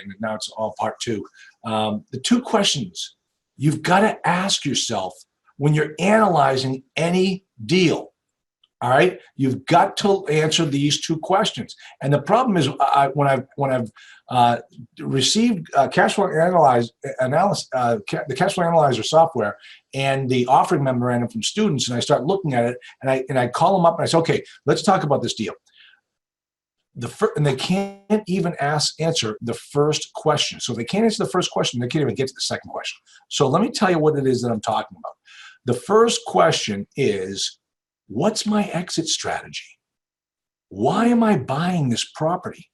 and now it's all part two. The two questions you've got to ask yourself when you're analyzing any deal. All right, you've got to answer these two questions. And the problem is, when I've received cash flow the cash flow analyzer software and the offering memorandum from students, and I start looking at it, and I call them up and I say, okay, let's talk about this deal. And they can't even answer the first question. So if they can't answer the first question, they can't even get to the second question. So let me tell you what it is that I'm talking about. The first question is, what's my exit strategy? Why am I buying this property?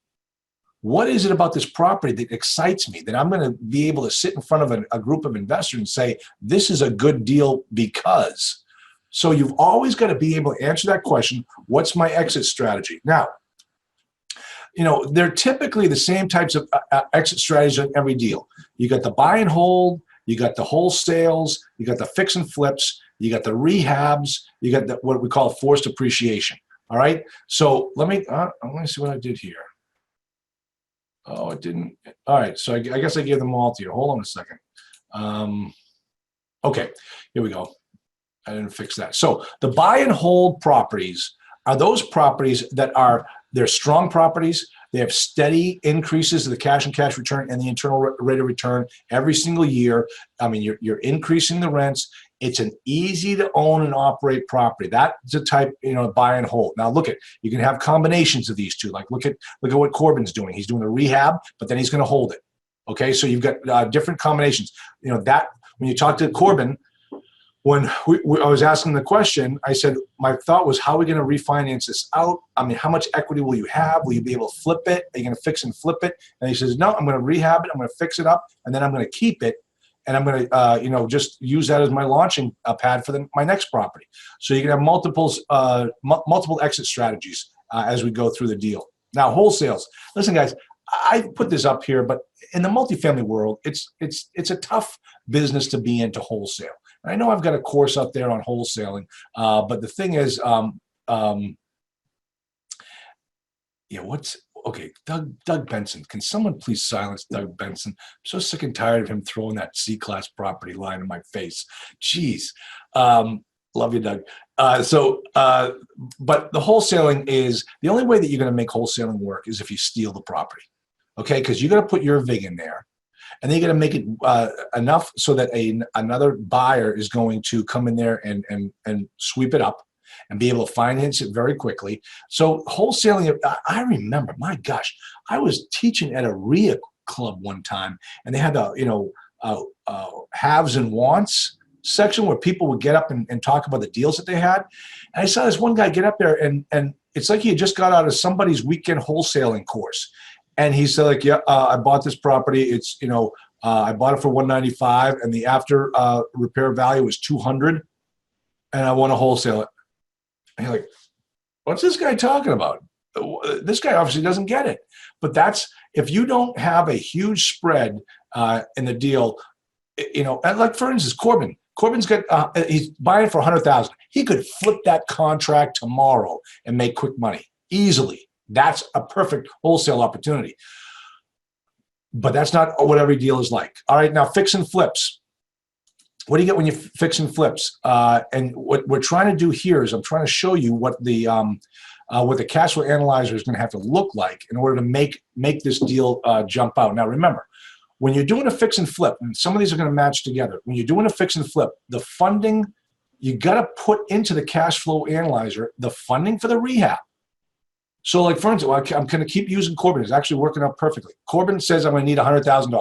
What is it about this property that excites me, that I'm going to be able to sit in front of a group of investors and say, this is a good deal because? So you've always got to be able to answer that question, what's my exit strategy? Now, they're typically the same types of exit strategies in every deal. You got the buy and hold, you got the wholesales, you got the fix and flips, you got the rehabs, you got what we call forced appreciation. All right. So let me see what I did here. Oh, it didn't. All right. So I guess I gave them all to you. Hold on a second. Okay. Here we go. I didn't fix that. So the buy and hold properties are those properties that they're strong properties. They have steady increases of the cash and cash return and the internal rate of return every single year. I mean, you're increasing the rents. It's an easy to own and operate property. That's the type, buy and hold. Now you can have combinations of these two. Like look at what Corbin's doing. He's doing a rehab, but then he's going to hold it. Okay, so you've got different combinations. That when you talk to Corbin, when I was asking the question, I said, my thought was, how are we going to refinance this out? I mean, how much equity will you have? Will you be able to flip it? Are you going to fix and flip it? And he says, no, I'm going to rehab it. I'm going to fix it up, and then I'm going to keep it. And I'm going to, just use that as my launching pad for my next property. So you can have multiple exit strategies as we go through the deal. Now, wholesales. Listen, guys, I put this up here, but in the multifamily world, it's a tough business to be into wholesale. And I know I've got a course up there on wholesaling, but the thing is, okay, Doug Benson. Can someone please silence Doug Benson? I'm so sick and tired of him throwing that C-class property line in my face. Jeez. Love you, Doug. But the wholesaling is, the only way that you're going to make wholesaling work is if you steal the property. Okay, because you're going to put your VIG in there, and then you're going to make it enough so that another buyer is going to come in there and sweep it up and be able to finance it very quickly. So wholesaling, I remember, my gosh, I was teaching at a RIA club one time, and they had haves and wants section where people would get up and talk about the deals that they had. And I saw this one guy get up there, and it's like he had just got out of somebody's weekend wholesaling course. And he said, like, yeah, I bought this property. It's, I bought it for $195, and the after repair value was $200, and I want to wholesale it. And you're like, what's this guy talking about? This guy obviously doesn't get it. But that's, if you don't have a huge spread in the deal, and like for instance, Corbin's got, he's buying for $100,000. He could flip that contract tomorrow and make quick money easily. That's a perfect wholesale opportunity. But that's not what every deal is like. All right, now fix and flips. What do you get when you fix and flips? And what we're trying to do here is I'm trying to show you what the cash flow analyzer is going to have to look like in order to make this deal jump out. Now remember, when you're doing a fix and flip, and some of these are going to match together, when you're doing a fix and flip, the funding, you got to put into the cash flow analyzer the funding for the rehab. So like for instance, I'm going to keep using Corbin. It's actually working out perfectly. Corbin says I'm going to need $100,000.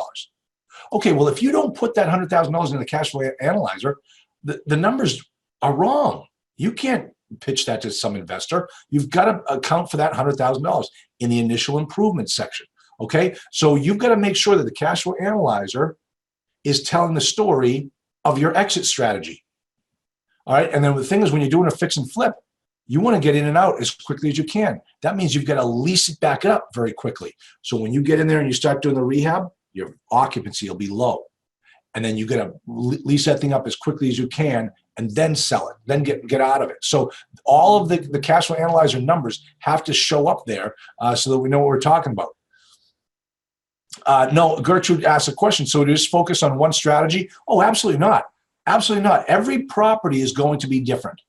Okay, well, if you don't put that $100,000 in the cash flow analyzer, the numbers are wrong. You can't pitch that to some investor. You've got to account for that $100,000 in the initial improvement section. Okay, so you've got to make sure that the cash flow analyzer is telling the story of your exit strategy. All right, and then the thing is, when you're doing a fix and flip, you want to get in and out as quickly as you can. That means you've got to lease it back up very quickly. So when you get in there and you start doing the rehab, your occupancy will be low. And then you got to lease that thing up as quickly as you can and then sell it, then get out of it. So all of the cash flow analyzer numbers have to show up there so that we know what we're talking about. No, Gertrude asked a question. So just focus on one strategy? Oh, absolutely not. Absolutely not. Every property is going to be different.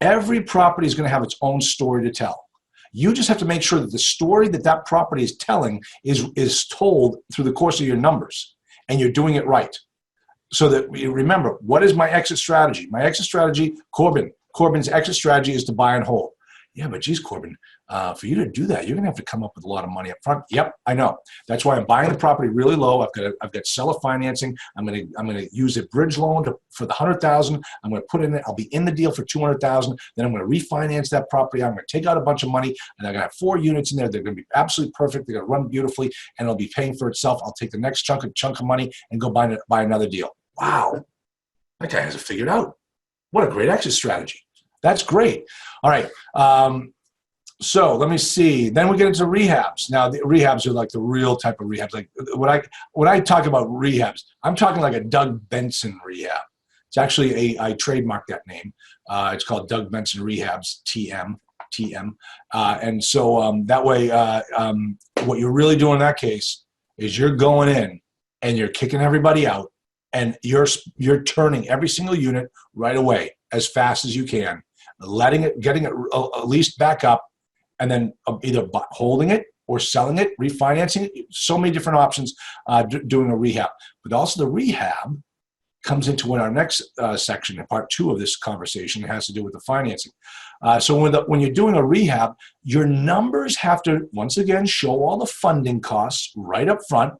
Every property is going to have its own story to tell. You just have to make sure that the story that that property is telling is told through the course of your numbers, and you're doing it right. So that you remember, what is my exit strategy? My exit strategy, Corbin's exit strategy is to buy and hold. Yeah, but geez, Corbin, for you to do that, you're gonna have to come up with a lot of money up front. Yep, I know. That's why I'm buying the property really low. I've got seller financing. I'm gonna use a bridge loan for the 100,000. I'm gonna put in it. I'll be in the deal for 200,000. Then I'm gonna refinance that property. I'm gonna take out a bunch of money, and I'm gonna have 4 units in there. They're gonna be absolutely perfect. They're gonna run beautifully, and it'll be paying for itself. I'll take the next chunk of money and go buy another deal. Wow, that guy has it figured out. What a great exit strategy. That's great. All right. So let me see. Then we get into rehabs. Now the rehabs are like the real type of rehabs. Like when I talk about rehabs, I'm talking like a Doug Benson rehab. It's actually I trademarked that name. It's called Doug Benson Rehabs TM. And so that way, what you're really doing in that case is you're going in and you're kicking everybody out, and you're turning every single unit right away as fast as you can, getting it at least back up, and then either holding it or selling it, refinancing it. So many different options doing a rehab. But also the rehab comes into our next section, part 2 of this conversation. It has to do with the financing. So when you're doing a rehab, your numbers have to, once again, show all the funding costs right up front.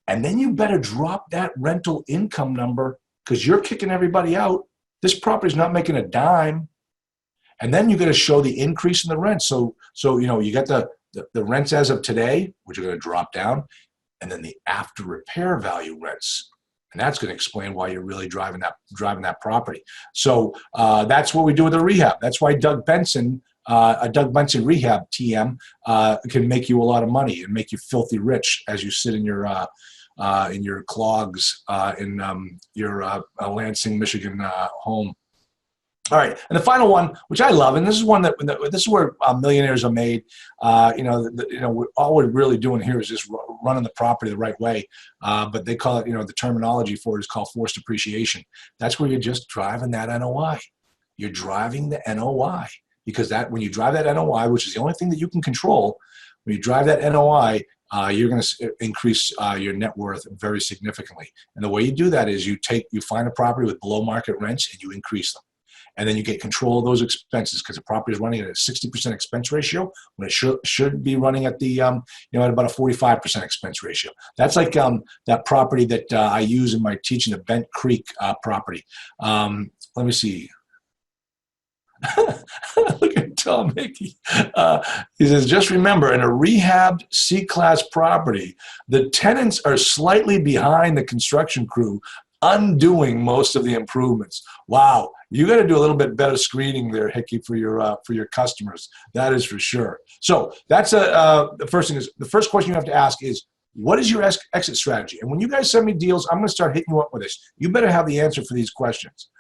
And then you better drop that rental income number, because you're kicking everybody out. This property's not making a dime. And then you got to show the increase in the rent. So you got the rents as of today, which are going to drop down, and then the after repair value rents, and that's going to explain why you're really driving that property. So that's what we do with a rehab. That's why Doug Benson Rehab TM can make you a lot of money and make you filthy rich as you sit in your clogs in your Lansing, Michigan home. All right, and the final one, which I love, and this is one this is where millionaires are made. All we're really doing here is just running the property the right way. But they call it, the terminology for it is called forced appreciation. That's where you're just driving that NOI. You're driving the NOI, because when you drive that NOI, which is the only thing that you can control, when you drive that NOI, you're going to increase your net worth very significantly. And the way you do that is you find a property with below market rents and you increase them. And then you get control of those expenses, because the property is running at a 60% expense ratio when it should be running at the at about a 45% expense ratio. That's like that property that I use in my teaching, the Bent Creek property. Let me see. Look at Tom Hickey. He says, just remember, in a rehabbed C-class property, the tenants are slightly behind the construction crew, undoing most of the improvements. Wow, you got to do a little bit better screening there, Hickey, for your customers. That is for sure. So that's the first thing. The first question you have to ask is, what is your exit strategy? And when you guys send me deals, I'm going to start hitting you up with this. You better have the answer for these questions.